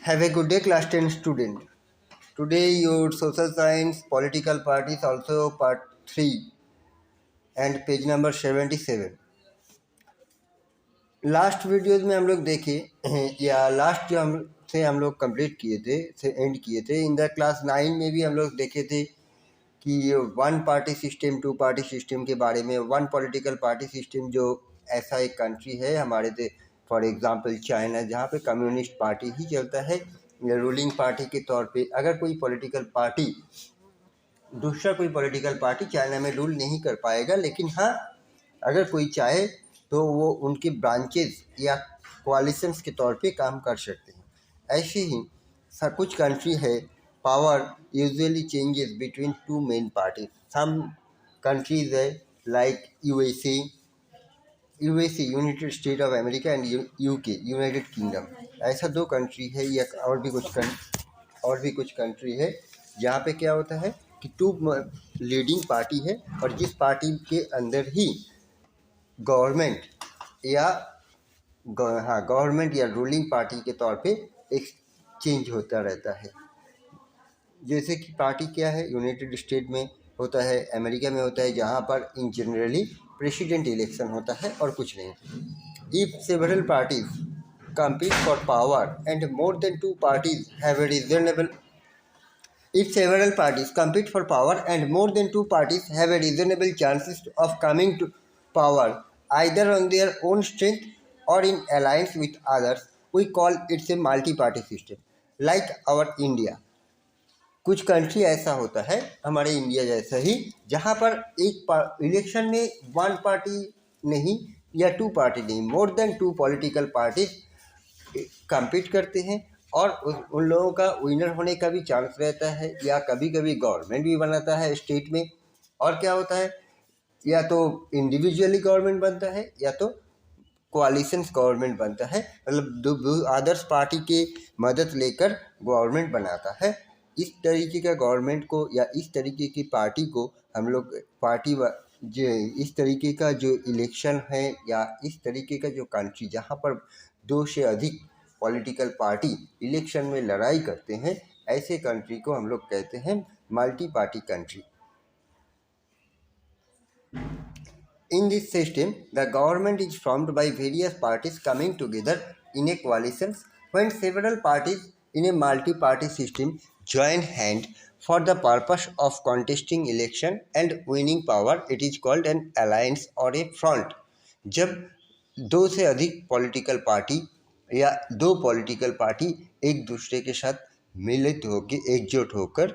Have a good day, class 10 student. Today, your social science political parties also part 3 and page number 77. Last videos में हम लोग देखे या last जो हम लोग कंप्लीट किए थे से एंड किए थे इन द क्लास 9 में भी हम लोग देखे थे कि ये one party system two party system के बारे में। वन पॉलिटिकल पार्टी सिस्टम जो ऐसा एक कंट्री है हमारे से, फॉर एग्जांपल चाइना, जहाँ पे कम्युनिस्ट पार्टी ही चलता है रूलिंग पार्टी के तौर पे। अगर कोई पॉलिटिकल पार्टी दूसरा कोई पॉलिटिकल पार्टी चाइना में रूल नहीं कर पाएगा, लेकिन हाँ अगर कोई चाहे तो वो उनके ब्रांचेस या कोalitions के तौर पे काम कर सकते हैं। ऐसे ही कुछ कंट्री है power usually changes between two main parties. Some countries है like USA United State of America and UK United Kingdom. ऐसा दो कंट्री है या और भी कुछ कंट्री है जहाँ पे क्या होता है कि टू लीडिंग पार्टी है और जिस पार्टी के अंदर ही गवर्नमेंट या रूलिंग पार्टी के तौर पे एक चेंज होता रहता है। जैसे कि पार्टी क्या है, यूनाइटेड स्टेट में होता है, अमेरिका में होता है, जहाँ पर इन जनरली प्रेसिडेंट इलेक्शन होता है और कुछ नहीं। If several parties compete for power and more than two parties have a reasonable if several parties compete for power and more than two parties have a reasonable chances of coming to power either on their own strength or in alliance with others, we call it a multi-party system like our India। कुछ country ऐसा होता है हमारे India जैसा ही, जहाँ पर एक election में वन पार्टी नहीं या टू पार्टी नहीं, more than two political parties compete करते हैं और उन लोगों का विनर होने का भी चांस रहता है, या कभी कभी गवर्नमेंट भी बनाता है स्टेट में। और क्या होता है, या तो इंडिविजुअली गवर्नमेंट बनता है या तो कोaliशंस गवर्नमेंट बनता है, मतलब अदर्स पार्टी के मदद लेकर गवर्नमेंट बनाता है। इस तरीके का गवर्नमेंट को या इस तरीके की पार्टी को हम लोग जो इस तरीके का जो इलेक्शन है या इस तरीके का जो कंट्री जहाँ पर दो से अधिक पॉलिटिकल पार्टी इलेक्शन में लड़ाई करते हैं, ऐसे कंट्री को हम लोग कहते हैं multi party country. In this system, the government is formed by various parties coming together in a coalition. When several parties in a multi-party system join hand for the purpose of contesting election and winning power, it is called an alliance or a front। जब दो से अधिक political party या दो political party एक दूसरे के साथ मिलित होकर एकजुट होकर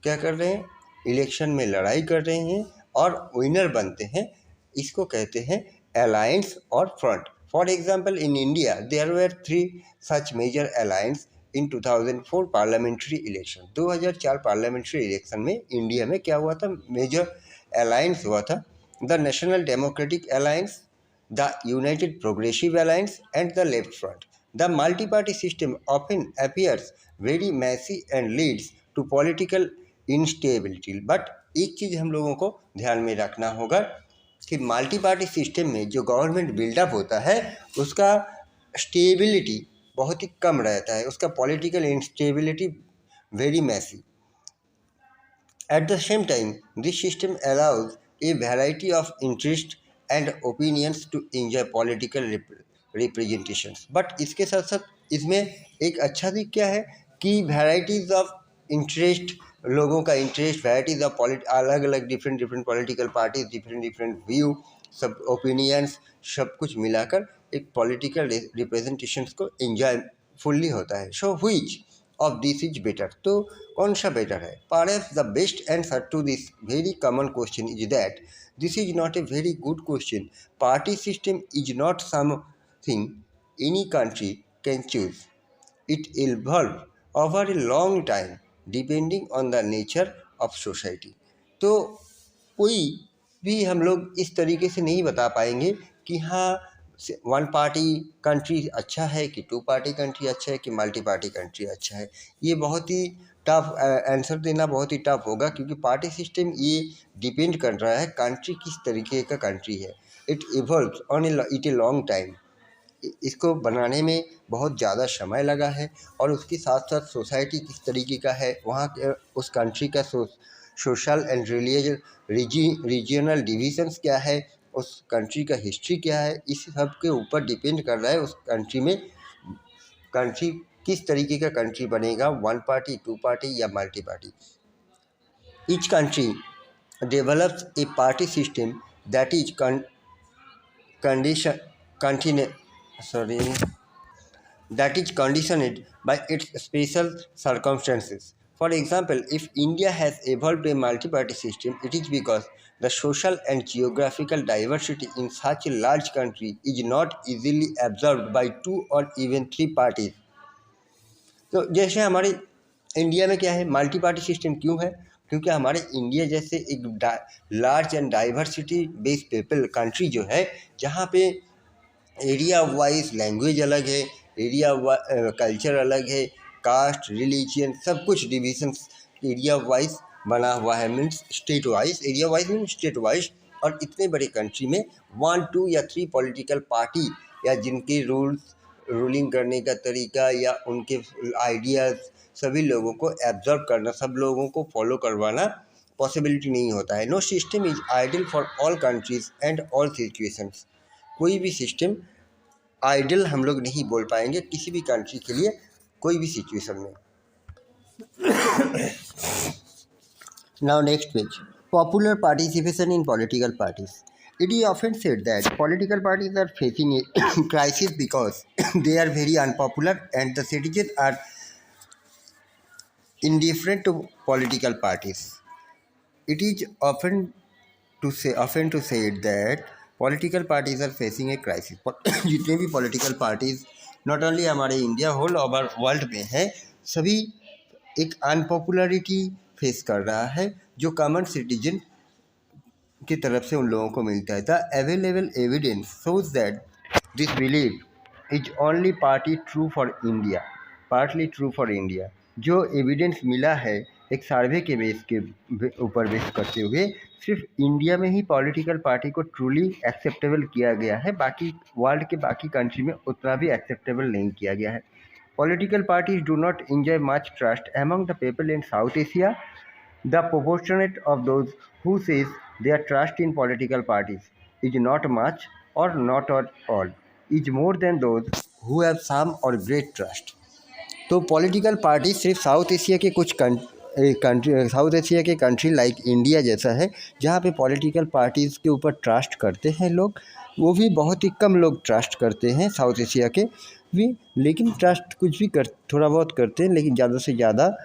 क्या कर रहे हैं, इलेक्शन में लड़ाई कर रहे हैं और विनर बनते हैं, इसको कहते हैं अलायंस और front. For example in India there were 3 such major alliance in 2004 parliamentary election. 2004 parliamentary election में इंडिया में क्या हुआ था, मेजर अलायंस हुआ था, the national democratic alliance, the United Progressive Alliance and the Left Front। The multi-party system often appears very messy and leads to political instability। But एक चीज़ हम लोगों को ध्यान में रखना होगा कि मल्टी पार्टी सिस्टम में जो गवर्नमेंट बिल्डअप होता है उसका स्टेबिलिटी बहुत ही कम रहता है, उसका political instability very messy. At the same time, this system allows a variety of interests and opinions to enjoy political representations। But इसके साथ साथ इसमें एक अच्छा दिख क्या है कि वैराइटीज़ ऑफ इंटरेस्ट, लोगों का इंटरेस्ट, वैराइटीज़ ऑफ अलग अलग different political parties, different view, सब ओपिनियंस, सब कुछ मिलाकर एक पॉलिटिकल रिप्रेजेंटेशंस को एंजॉय फुल्ली होता है। So which of this is better? तो कौन सा बेटर है? Perhaps the best answer to this very common question is that this is not a very good question। Party system is not something any country can choose। It evolves over a long time depending on the nature of society। तो कोई भी हम लोग इस तरीके से नहीं बता पाएंगे कि हाँ वन पार्टी कंट्री अच्छा है कि टू पार्टी कंट्री अच्छा है कि मल्टी पार्टी कंट्री अच्छा है। ये बहुत ही टफ आंसर देना बहुत ही टफ होगा, क्योंकि पार्टी सिस्टम ये डिपेंड कर रहा है कंट्री किस तरीके का कंट्री है। It evolves on it a long time. इसको बनाने में बहुत ज़्यादा समय लगा है, और उसके साथ साथ सोसाइटी किस तरीके का है, वहाँ के उस कंट्री का सोशल एंड रीजनल डिविजन्स क्या है, उस कंट्री का हिस्ट्री क्या है, इस सब के ऊपर डिपेंड कर रहा है उस कंट्री किस तरीके का कंट्री बनेगा, 1 पार्टी, 2 पार्टी या multi party. Each country develops a party system that is condition continue sorry that is conditioned by its special circumstances. For example, if India has evolved a multi-party system, it is because the social and geographical diversity in such a large country is not easily absorbed by 2 or even 3 parties. तो जैसे हमारे India में क्या है, multi party system क्यों है, क्योंकि हमारे इंडिया जैसे एक large and diversity based people country जो है, जहाँ पे एरिया वाइज लैंग्वेज अलग है, एरिया कल्चर अलग है, कास्ट रिलीजियन सब कुछ डिविजन्स एरिया वाइज बना हुआ है, means state wise, area wise mean state wise. और इतने बड़े कंट्री में 1, 2 या 3 पॉलिटिकल पार्टी या जिनके रूलिंग करने का तरीका या उनके आइडियाज़ सभी लोगों को एब्जॉर्ब करना, सब लोगों को फॉलो करवाना पॉसिबिलिटी नहीं होता है। No system is ideal for all countries and all situations. कोई भी सिस्टम आइडियल हम लोग नहीं बोल पाएंगे किसी भी कंट्री के लिए कोई भी सिचुएशन में। Now next page, popular participation in political parties. It is often said that political parties are facing a crisis because they are very unpopular and the citizens are indifferent to political parties. It is often to say that political parties are facing a crisis. जितने भी political parties not only हमारे India whole over world में है, सभी एक अनपॉपुलरिटी face कर रहा है जो कॉमन सिटीजन की तरफ से उन लोगों को मिलता है। The available evidence shows that this believe is only partly true for India. जो एविडेंस मिला है एक सर्वे के बेस के ऊपर बेस करते हुए, सिर्फ इंडिया में ही पॉलिटिकल पार्टी को ट्रूली एक्सेप्टेबल किया गया है, बाकी वर्ल्ड के बाकी कंट्री में उतना भी एक्सेप्टेबल नहीं किया गया है। Political parties do not enjoy much trust among the people in south Asia. The proportionate of those who says their trust in political parties is not much or not at all, is more than those who have some or great trust. तो political party सिर्फ south Asia के कुछ south Asia के country like India जैसा है, जहाँ पे political parties के ऊपर ट्रस्ट करते हैं लोग, वो भी बहुत ही कम लोग ट्रस्ट करते हैं साउथ एशिया के भी, लेकिन ट्रस्ट कुछ भी थोड़ा बहुत करते हैं, लेकिन ज़्यादा से ज़्यादा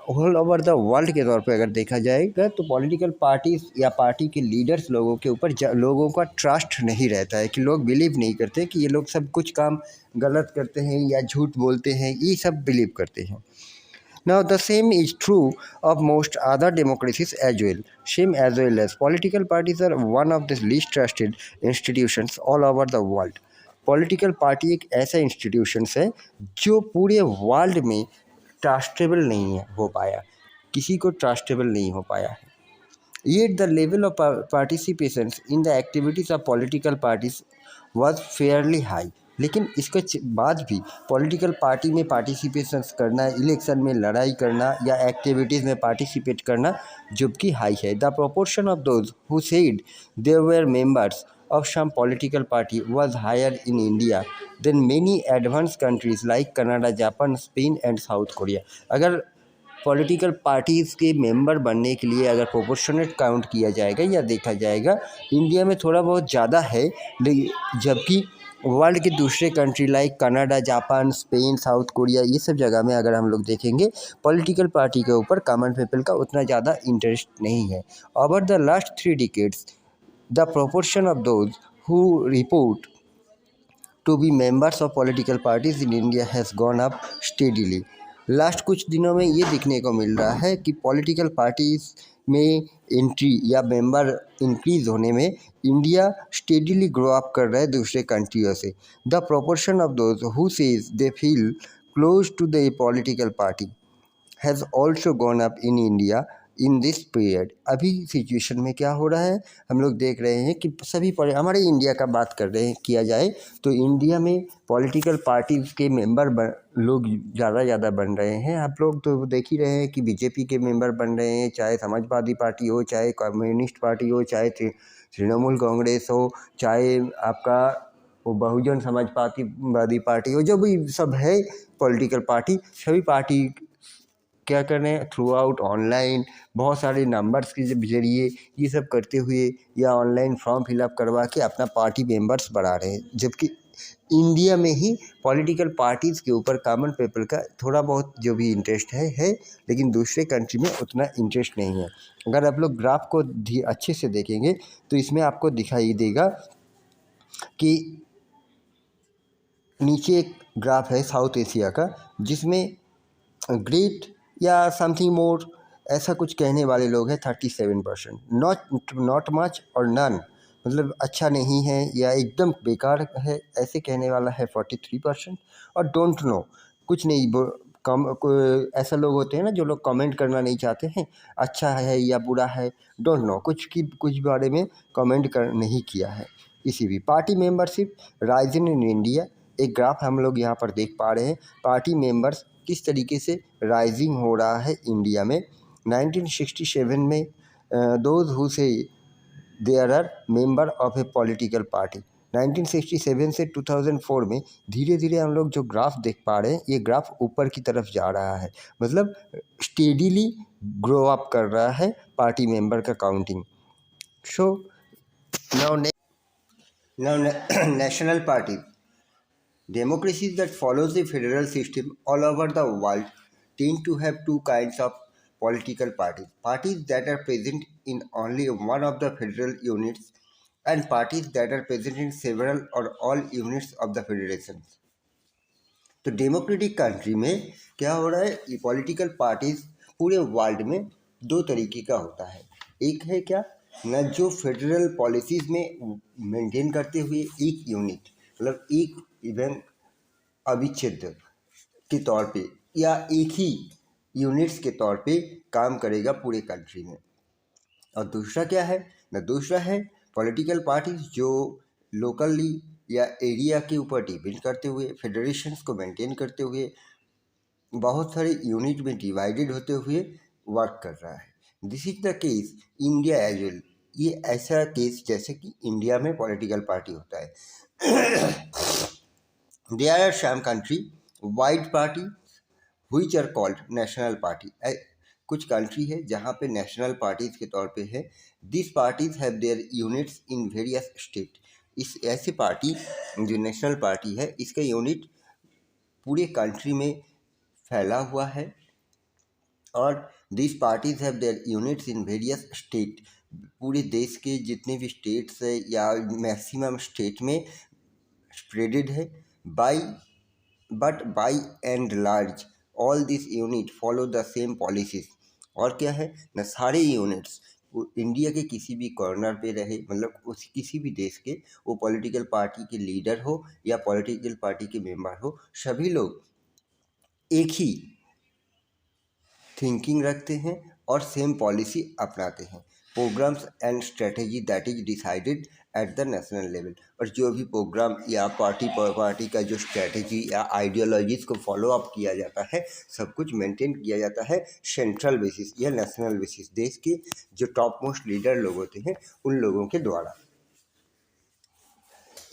ऑल ओवर द वर्ल्ड के तौर पे अगर देखा जाएगा तो पॉलिटिकल पार्टीज या पार्टी के लीडर्स लोगों के ऊपर लोगों का ट्रस्ट नहीं रहता है, कि लोग बिलीव नहीं करते कि ये लोग सब कुछ काम गलत करते हैं या झूठ बोलते हैं, ये सब बिलीव करते हैं। Now the same is true of most other democracies as well. Political parties are one of the least trusted institutions all over the world. Political party एक ऐसा इंस्टीट्यूशंस है जो पूरे वर्ल्ड में ट्रस्टेबल नहीं है हो पाया, किसी को ट्रस्टेबल नहीं हो पाया है। Yet the level of participation in the activities of political parties was fairly high. लेकिन इसके बाद भी पॉलिटिकल पार्टी में पार्टिसिपेशंस करना, इलेक्शन में लड़ाई करना या एक्टिविटीज़ में पार्टिसिपेट करना जबकि हाई है। The proportion of those who said they were members of some political party was higher in India than many advanced countries like Canada, Japan, Spain and South Korea. अगर political parties के member बनने के लिए अगर proportionate count किया जाएगा या देखा जाएगा, इंडिया में थोड़ा बहुत ज़्यादा है, जबकि वर्ल्ड के दूसरे country like Canada, Japan, Spain, south Korea, ये सब जगह में अगर हम लोग देखेंगे पॉलिटिकल पार्टी के ऊपर कॉमन पीपल का उतना ज़्यादा इंटरेस्ट नहीं है। Over the last 3 decades the proportion of those who report to be members of political parties in India has gone up steadily. Last कुछ दिनों में ये दिखने को मिल रहा है कि पॉलिटिकल पार्टीज़ में एंट्री या मेंबर इंक्रीज होने में इंडिया स्टेडीली ग्रो अप कर रहा है दूसरे कंट्रियों से। The proportion of those who says they feel close to the political party has also gone up in India in this period. अभी सिचुएशन में क्या हो रहा है, हम लोग देख रहे हैं कि सभी हमारे इंडिया का बात कर रहे हैं किया जाए तो इंडिया में पॉलिटिकल पार्टीज़ के मेंबर लोग ज़्यादा बन रहे हैं। आप लोग तो देख ही रहे हैं कि बीजेपी के मेंबर बन रहे हैं, चाहे समाजवादी पार्टी हो, चाहे कम्युनिस्ट पार्टी हो, चाहे तृणमूल कांग्रेस हो, चाहे आपका वो बहुजन समाजवादी पार्टी हो, जो भी सब है पॉलिटिकल पार्टी, सभी पार्टी क्या कर रहे हैं थ्रू आउट ऑनलाइन बहुत सारे नंबर्स के जरिए ये सब करते हुए या ऑनलाइन फॉर्म फिलअप करवा के अपना पार्टी मेंबर्स बढ़ा रहे हैं। जबकि इंडिया में ही पॉलिटिकल पार्टीज़ के ऊपर कॉमन पीपल का थोड़ा बहुत जो भी इंटरेस्ट है लेकिन दूसरे कंट्री में उतना इंटरेस्ट नहीं है। अगर आप लोग ग्राफ को अच्छे से देखेंगे तो इसमें आपको दिखाई देगा कि नीचे एक ग्राफ है साउथ एशिया का, जिसमें ग्रेट या समथिंग मोर ऐसा कुछ कहने वाले लोग हैं 37%, नॉट मच और नन मतलब अच्छा नहीं है या एकदम बेकार है ऐसे कहने वाला है 43%, और डोंट नो कुछ नहीं ऐसा लोग होते हैं ना जो लोग कमेंट करना नहीं चाहते हैं अच्छा है या बुरा है, डोंट नो कुछ बारे में कमेंट कर नहीं किया है। इसी भी party membership rising in India, एक ग्राफ हम लोग यहाँ पर देख पा रहे हैं पार्टी मेंबर्स किस तरीके से राइजिंग हो रहा है इंडिया में। 1967 में those who say there are member of a political party, 1967 से 2004 में धीरे धीरे हम लोग जो ग्राफ देख पा रहे हैं ये ग्राफ ऊपर की तरफ जा रहा है, मतलब स्टेडीली ग्रो अप कर रहा है पार्टी मेंबर का counting. So now national party democracies that follows the federal system all over the world tend to have two kinds of political parties. Parties that are present in only one of the federal units and parties that are present in several or all units of the federation. तो democratic country में क्या हो रहा है, ये political parties पूरे world में दो तरीके का होता है। एक है क्या न जो फेडरल पॉलिसीज़ में मेंटेन करते हुए एक यूनिट मतलब एक इवन अविच्छेद्य के तौर पे या एक ही यूनिट्स के तौर पे काम करेगा पूरे कंट्री में, और दूसरा क्या है न दूसरा है पॉलिटिकल पार्टीज जो लोकली या एरिया के ऊपर डिपेंड करते हुए फेडरेशंस को मेंटेन करते हुए बहुत सारे यूनिट में डिवाइडेड होते हुए वर्क कर रहा है। This is the case India as well, ये ऐसा केस जैसे कि इंडिया में पॉलिटिकल पार्टी होता है। There are some country wide party which are called national party, कुछ कंट्री है जहाँ पे नेशनल पार्टीज के तौर पे है। This parties have their units in various state, इस ऐसी पार्टी जो नेशनल पार्टी है इसका यूनिट पूरे कंट्री में फैला हुआ है, और this parties have their units in various state, पूरे देश के जितने भी स्टेट्स है या मैक्सिमम स्टेट में स्प्रेडेड है। But by and large all this unit follow the same policies, और क्या है न सारे यूनिट्स इंडिया के किसी भी कॉर्नर पे रहे मतलब उस किसी भी देश के वो पॉलिटिकल पार्टी के लीडर हो या पॉलिटिकल पार्टी के मेंबर हो, सभी लोग एक ही थिंकिंग रखते हैं और सेम पॉलिसी अपनाते हैं। Programs and strategy that is decided at the national level, और जो भी प्रोग्राम या पार्टी का जो स्ट्रेटेजी या आइडियोलॉजीज़ को फॉलो अप किया जाता है सब कुछ मेंटेन किया जाता है सेंट्रल बेसिस या नेशनल बेसिस, देश के जो टॉप मोस्ट लीडर लोग होते हैं उन लोगों के द्वारा।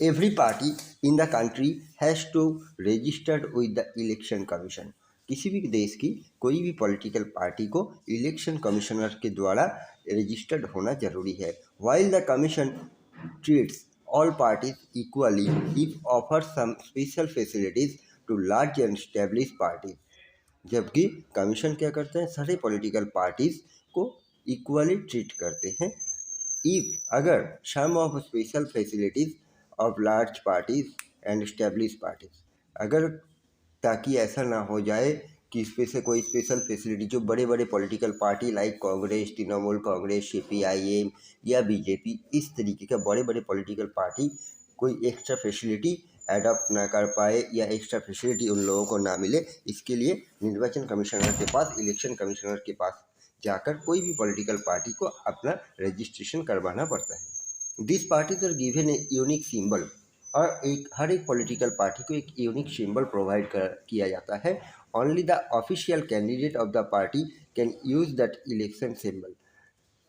Every party in the country has to registered with the election commission, किसी भी देश की कोई भी पॉलिटिकल पार्टी को इलेक्शन कमिश्नर के द्वारा रजिस्टर्ड होना जरूरी है। While the commission treats all parties equally if offer some special facilities to large and establish parties, जबकि कमीशन क्या करते हैं सारे पॉलिटिकल पार्टीज को इक्वली ट्रीट करते हैं इफ अगर some of special facilities of large parties and establish parties, अगर ताकि ऐसा ना हो जाए कि इस पे से कोई स्पेशल फैसिलिटी जो बड़े बड़े political party like Congress, Trinamool Congress, CPIM या बीजेपी, इस तरीके का बड़े बड़े पॉलिटिकल पार्टी कोई एक्स्ट्रा फैसिलिटी एडॉप्ट ना कर पाए या एक्स्ट्रा फैसिलिटी उन लोगों को ना मिले, इसके लिए निर्वाचन कमिश्नर के पास इलेक्शन कमिश्नर के पास जाकर कोई भी पॉलिटिकल पार्टी को अपना रजिस्ट्रेशन करवाना पड़ता है। This parties are given a unique symbol, और हर एक पॉलिटिकल पार्टी को एक यूनिक सिंबल प्रोवाइड किया जाता है। Only the official candidate of the party can use that election symbol.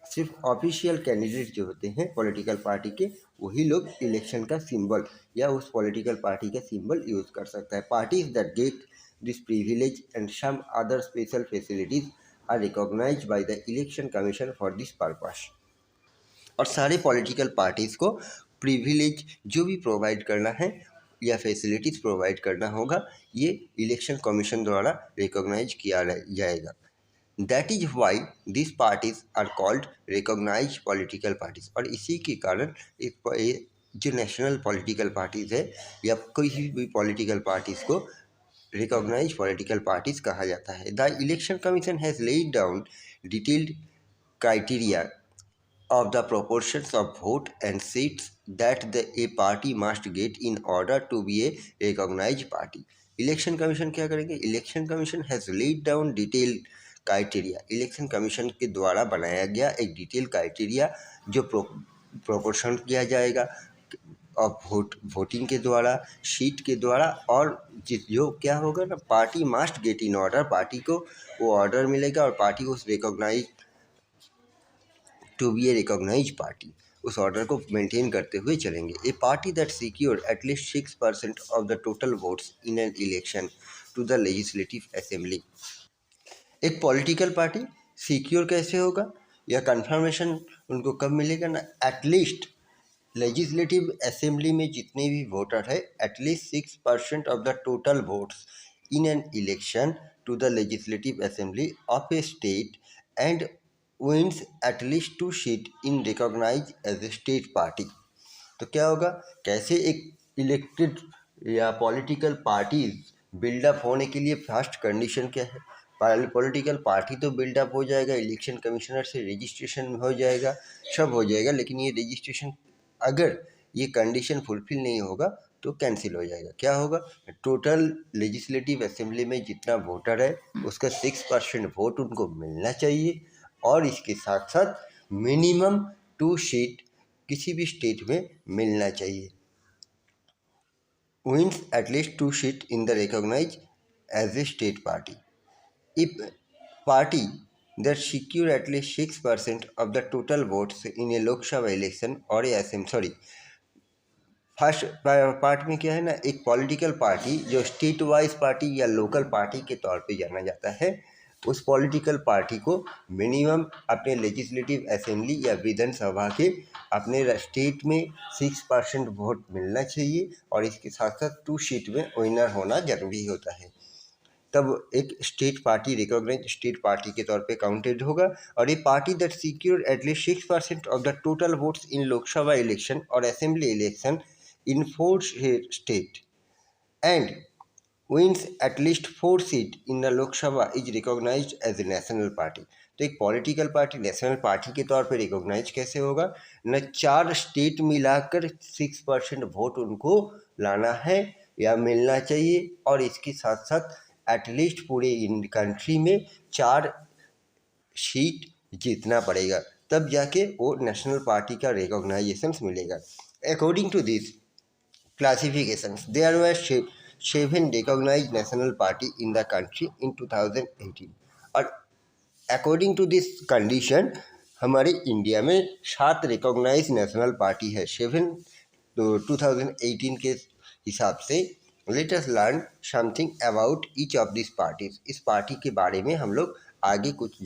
सिर्फ ऑफिशियल कैंडिडेट जो होते हैं पॉलिटिकल पार्टी के, वही लोग इलेक्शन का सिंबल या उस पॉलिटिकल पार्टी का सिंबल यूज़ कर सकता है। Parties that get this privilege and some other special facilities are recognized by the election commission for this purpose. और सारे पॉलिटिकल पार्टीज़ को प्रिविलेज जो भी प्रोवाइड करना है या फैसिलिटीज़ प्रोवाइड करना होगा, ये इलेक्शन कमीशन द्वारा रिकॉग्नाइज किया जाएगा। That is why this parties are called recognize political parties. और इसी के कारण जो नेशनल पॉलिटिकल पार्टीज है या कोई भी पॉलिटिकल पार्टीज को रिकॉग्नाइज पॉलिटिकल पार्टीज कहा जाता है। The election commission has laid down detailed criteria of the proportions of vote and seats that a party must get in order to be a recognized party. Election commission क्या करेंगे? Election commission has laid down detail criteria. Election commission के द्वारा बनाया गया एक detail criteria जो proportion किया जाएगा और वोटिंग के द्वारा, सीट के द्वारा, और जो क्या होगा ना, party must get in order, party को वो ऑर्डर मिलेगा और पार्टी को recognise to be a recognise party, उस ऑर्डर को मेंटेन करते हुए चलेंगे। A party that secure at least 6% of the total votes in an election to the legislative assembly. एक पॉलिटिकल पार्टी सिक्योर कैसे होगा या कंफर्मेशन उनको कब मिलेगा ना, एटलीस्ट लेजिस्लेटिव असेंबली में जितने भी वोटर है, at least 6% of the total votes in an election to the legislative assembly of a state and wins at least 2 seat in recognize as a state party. तो क्या होगा, कैसे एक इलेक्टेड या पॉलिटिकल पार्टीज बिल्डअप होने के लिए फर्स्ट कंडीशन क्या है? पॉलिटिकल पार्टी तो बिल्डअप हो जाएगा, इलेक्शन कमिश्नर से रजिस्ट्रेशन हो जाएगा, सब हो जाएगा, लेकिन ये रजिस्ट्रेशन अगर ये कंडीशन फुलफिल नहीं होगा तो कैंसिल हो जाएगा। क्या होगा, टोटल लेजिस्लेटिव असेंबली में जितना वोटर है उसका 6% वोट उनको मिलना चाहिए, और इसके साथ साथ मिनिमम 2 सीट किसी भी स्टेट में मिलना चाहिए। Wins at least 2 seat in the recognize as a state party. If party that secure at least 6% of the total votes in a Lok Sabha election और ए असेंबली। फर्स्ट पार्ट में क्या है ना, एक पॉलिटिकल पार्टी जो स्टेट वाइज पार्टी या local party के तौर पे जाना जाता है, उस पॉलिटिकल पार्टी को मिनिमम अपने लेजिस्लेटिव असेंबली या विधानसभा के अपने स्टेट में 6% वोट मिलना चाहिए, और इसके साथ साथ 2 सीट में विनर होना जरूरी होता है, तब एक state party recognize state party के तौर पे काउंटेड होगा। और ये party that secure at least 6% of the total votes in Lok Sabha election और assembly election in 4 state and wins at least 4 seat in the Lok Sabha is recognized as a national party। तो एक political party national party के तौर पे recognise कैसे होगा न, 4 state मिलाकर 6% वोट उनको लाना है या मिलना चाहिए, और इसके साथ साथ एटलीस्ट पूरे इन कंट्री में 4 सीट जीतना पड़ेगा, तब जाके वो नेशनल पार्टी का रिकॉग्नाइजेशन मिलेगा। According to this classifications, there were 7 recognized national party in the country in 2018, और अकॉर्डिंग टू दिस कंडीशन हमारे इंडिया में 7 रिकॉग्नाइज नेशनल पार्टी है, 7 2018 के हिसाब से। Let us learn something about each of this parties. इस party के बारे में हम लोग आगे कुछ